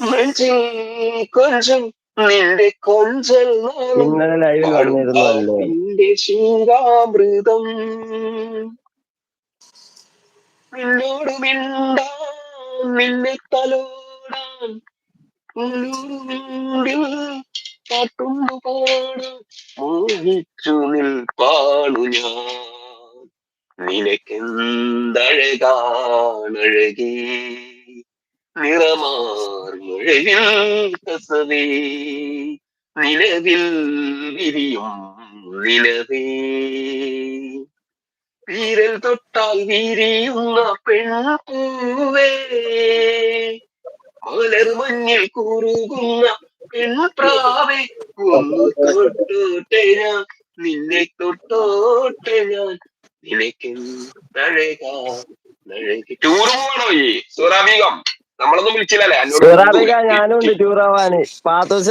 നെഞ്ചിൽ കൊഞ്ചും നിന്റെ കൊഞ്ചൽ നാളും ഇന്നലെ ലൈവിൽ പാടും വന്നിരുന്നു അല്ലേ? നിന്റെ ശീലാമൃതം നിന്നോട് മിണ്ടാൻ നിന്നെ തലോടാൻ ഉള്ളൂരു മുണ്ടിൽ പാട്ടുണ്ടു പാടാൻ മോഹിച്ചു നിൽപ്പാണു ഞാൻ നിനക്കെന്തഴകാണഴകേ നിറമാർമഴയിൽ കസവേ നിലവിൽ വിരിയും നിലവേ വീരൽ തൊട്ടാൽ വീരിയുന്ന പെൺപൂവേ മലർ മഞ്ഞിൽ കൂറുകുന്ന പെൺപ്രാവേ ഒന്ന് തൊട്ടോട്ടെ ഞാൻ നിന്നെ തൊട്ടോട്ടെ ഞാൻ നിനക്കെന്തഴകാ ടൂർ പോവാണോ ഈ സുറാബീഗം നമ്മളൊന്നും വിളിച്ചില്ലല്ലേ എന്നോട് സുറാബിക ഞാനും ഉണ്ട് ടൂർ പോവാന്. പാത്തോസിനെ